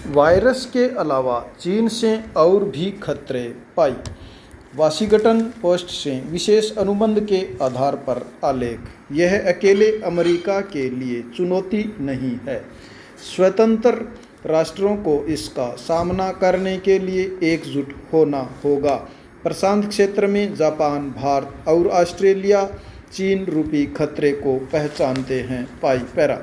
Virus के अलावा चीन से और भी खतरे पाई। वाशिंगटन पोस्ट से विशेष अनुबंध के आधार पर आलेख। यह अकेले अमेरिका के लिए चुनौती नहीं है। स्वतंत्र राष्ट्रों को इसका सामना करने के लिए एकजुट होना होगा। प्रशांत क्षेत्र में जापान, भारत और ऑस्ट्रेलिया चीन रूपी खतरे को पहचानते हैं। पाई पैरा।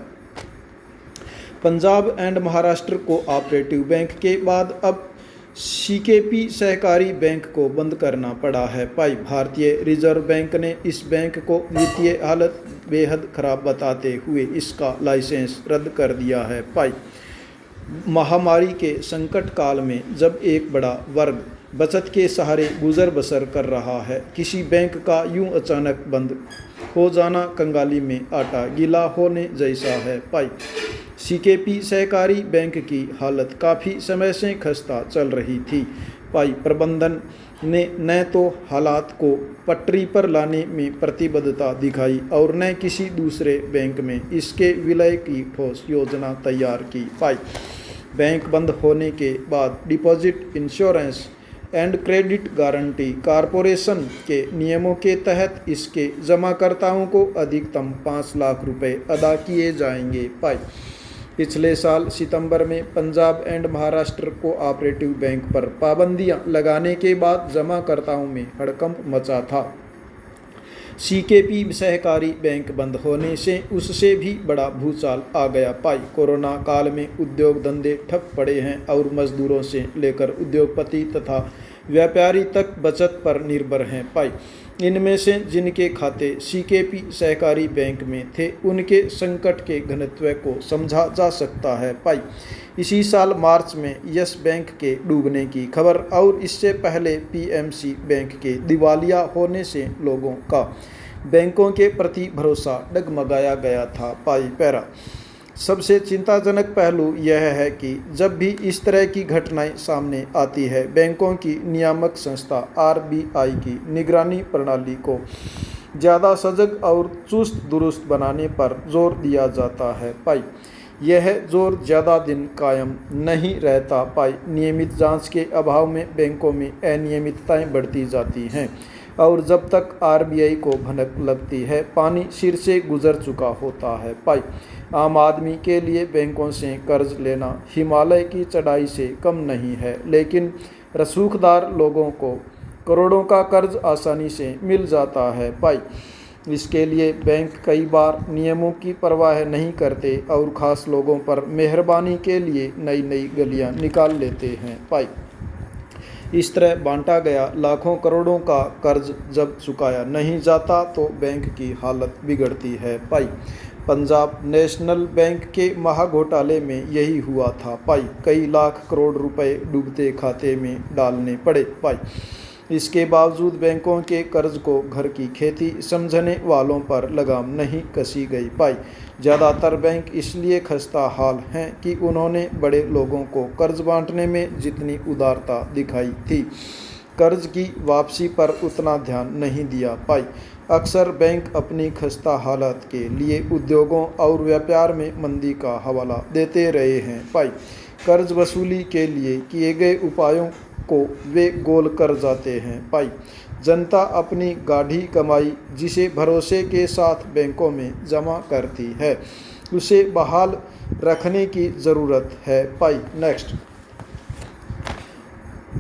Punjab and Maharashtra cooperative bank के बाद अब सीकेपी सहकारी बैंक को बंद करना पड़ा है। पाई। भारतीय रिजर्व बैंक ने इस बैंक को वित्तीय हालत बेहद खराब बताते हुए इसका लाइसेंस रद्द कर दिया है। पाई। महामारी के संकट काल में जब एक बड़ा वर्ग बचत के सहारे गुजर बसर कर रहा है, किसी बैंक का यूं अचानक बंद हो जाना कंगाली में आटा गीला होने जैसा है। पाई। सीकेपी सहकारी बैंक की हालत काफ़ी समय से खस्ता चल रही थी। पाई। प्रबंधन ने न तो हालात को पटरी पर लाने में प्रतिबद्धता दिखाई और न किसी दूसरे बैंक में इसके विलय की ठोस योजना तैयार की। पाई। बैंक बंद होने के बाद deposit insurance and credit guarantee corporation के नियमों के तहत इसके जमाकर्ताओं को अधिकतम 5 लाख रुपए अदा किए जाएंगे। पाई। पिछले साल सितंबर में Punjab and Maharashtra cooperative bank पर पाबंदियां लगाने के बाद जमाकर्ताओं में हड़कंप मचा था। सीकेपी सहकारी बैंक बंद होने से उससे भी बड़ा भूचाल आ गया। पाई। कोरोना काल में उद्योग धंधे ठप पड़े हैं और मजदूरों से लेकर उद्योगपति तथा व्यापारी तक बचत पर निर्भर हैं। पाई। इनमें से जिनके खाते सीकेपी सहकारी बैंक में थे उनके संकट के घनत्व को समझा जा सकता है। पाई। इसी साल मार्च में यस बैंक के डूबने की खबर और इससे पहले पीएमसी बैंक के दिवालिया होने से लोगों का बैंकों के प्रति भरोसा डगमगाया गया था। पाई पैरा। सबसे चिंताजनक पहलू यह है कि जब भी इस तरह की घटनाएं सामने आती है, बैंकों की नियामक संस्था आरबीआई की निगरानी प्रणाली को ज़्यादा सजग और चुस्त दुरुस्त बनाने पर जोर दिया जाता है। पाई। यह जोर ज़्यादा दिन कायम नहीं रहता। पाई। नियमित जांच के अभाव में बैंकों में अनियमितताएं बढ़ती जाती हैं और जब तक आरबीआई को भनक लगती है, पानी सिर से गुजर चुका होता है। पाई। आम आदमी के लिए बैंकों से कर्ज लेना हिमालय की चढ़ाई से कम नहीं है, लेकिन रसूखदार लोगों को करोड़ों का कर्ज आसानी से मिल जाता है। पाई। इसके लिए बैंक कई बार नियमों की परवाह नहीं करते और ख़ास लोगों पर मेहरबानी के लिए नई नई गलियां निकाल लेते हैं। पाई। इस तरह बांटा गया लाखों करोड़ों का कर्ज जब चुकाया नहीं जाता तो बैंक की हालत बिगड़ती है। पाई। पंजाब नेशनल बैंक के महाघोटाले में यही हुआ था। पाई। कई लाख करोड़ रुपए डूबते खाते में डालने पड़े। पाई। इसके बावजूद बैंकों के कर्ज को घर की खेती समझने वालों पर लगाम नहीं कसी गई। पाई। ज़्यादातर बैंक इसलिए खस्ता हाल हैं कि उन्होंने बड़े लोगों को कर्ज बांटने में जितनी उदारता दिखाई थी, कर्ज की वापसी पर उतना ध्यान नहीं दिया। पाई। अक्सर बैंक अपनी खस्ता हालत के लिए उद्योगों और व्यापार में मंदी का हवाला देते रहे हैं। पाई। कर्ज वसूली के लिए किए गए उपायों को वे गोल कर जाते हैं। पाई। जनता अपनी गाढ़ी कमाई जिसे भरोसे के साथ बैंकों में जमा करती है, उसे बहाल रखने की ज़रूरत है। पाई। नेक्स्ट।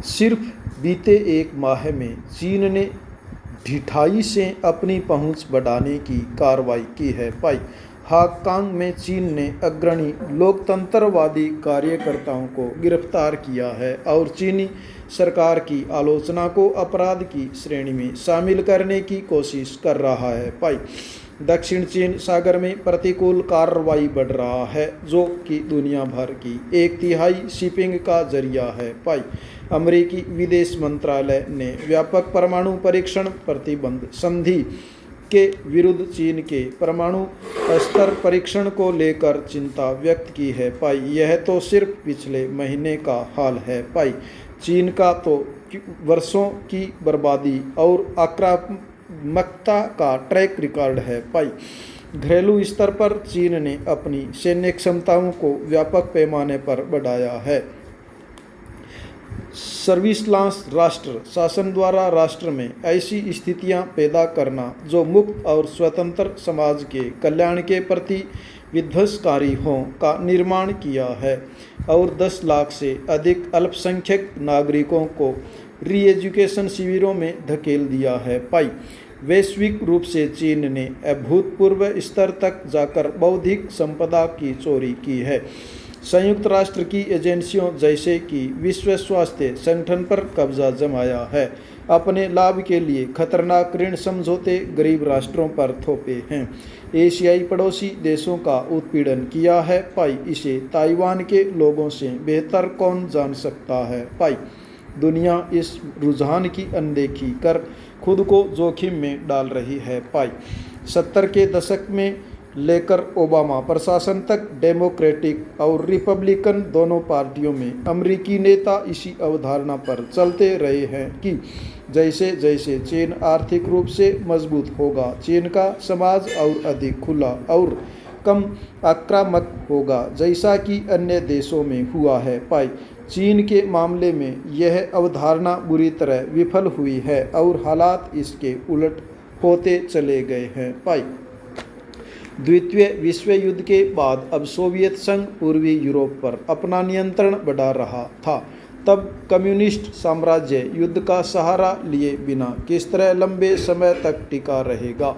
सिर्फ बीते एक माह में चीन ने ढिठाई से अपनी पहुंच बढ़ाने की कार्रवाई की है। पाई। हांगकांग में चीन ने अग्रणी लोकतंत्रवादी कार्यकर्ताओं को गिरफ्तार किया है और चीनी सरकार की आलोचना को अपराध की श्रेणी में शामिल करने की कोशिश कर रहा है। पाई। दक्षिण चीन सागर में प्रतिकूल कार्रवाई बढ़ रहा है जो कि दुनिया भर की 1/3 शिपिंग का जरिया है। पाई। अमेरिकी विदेश मंत्रालय ने व्यापक परमाणु परीक्षण प्रतिबंध संधि के विरुद्ध चीन के परमाणु अस्त्र परीक्षण को लेकर चिंता व्यक्त की है। पाई। यह तो सिर्फ पिछले महीने का हाल है। पाई। चीन का तो वर्षों की बर्बादी और आक्रामकता का ट्रैक रिकॉर्ड है। पाई। घरेलू स्तर पर चीन ने अपनी सैन्य क्षमताओं को व्यापक पैमाने पर बढ़ाया है। सर्विलांस राष्ट्र शासन द्वारा राष्ट्र में ऐसी स्थितियां पैदा करना जो मुक्त और स्वतंत्र समाज के कल्याण के प्रति विध्वंसकारी हों का निर्माण किया है और 10 लाख से अधिक अल्पसंख्यक नागरिकों को री एजुकेशन शिविरों में धकेल दिया है। वैश्विक रूप से चीन ने अभूतपूर्व स्तर तक जाकर बौद्धिक संपदा की चोरी की है। संयुक्त राष्ट्र की एजेंसियों जैसे कि विश्व स्वास्थ्य संगठन पर कब्जा जमाया है। अपने लाभ के लिए खतरनाक ऋण समझौते गरीब राष्ट्रों पर थोपे हैं। एशियाई पड़ोसी देशों का उत्पीड़न किया है। इसे ताइवान के लोगों से बेहतर कौन जान सकता है। दुनिया इस रुझान की अनदेखी कर खुद को जोखिम में डाल रही है। 70 के दशक में लेकर ओबामा प्रशासन तक डेमोक्रेटिक और रिपब्लिकन दोनों पार्टियों में अमेरिकी नेता इसी अवधारणा पर चलते रहे हैं कि जैसे जैसे चीन आर्थिक रूप से मजबूत होगा, चीन का समाज और अधिक खुला और कम आक्रामक होगा, जैसा कि अन्य देशों में हुआ है। चीन के मामले में यह अवधारणा बुरी तरह विफल हुई है और हालात इसके उलट होते चले गए हैं। द्वितीय विश्व युद्ध के बाद अब सोवियत संघ पूर्वी यूरोप पर अपना नियंत्रण बढ़ा रहा था। तब कम्युनिस्ट साम्राज्य युद्ध का सहारा लिए बिना किस तरह लंबे समय तक टिका रहेगा,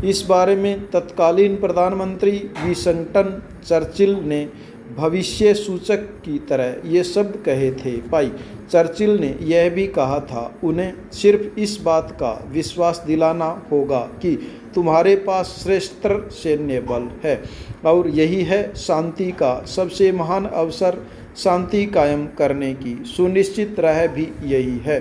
इस बारे में तत्कालीन प्रधानमंत्री विंस्टन चर्चिल ने भविष्य सूचक की तरह ये शब्द कहे थे। चर्चिल ने यह भी कहा था, उन्हें सिर्फ इस बात का विश्वास दिलाना होगा कि तुम्हारे पास श्रेष्ठ सैन्य बल है और यही है शांति का सबसे महान अवसर। शांति कायम करने की सुनिश्चित राह भी यही है।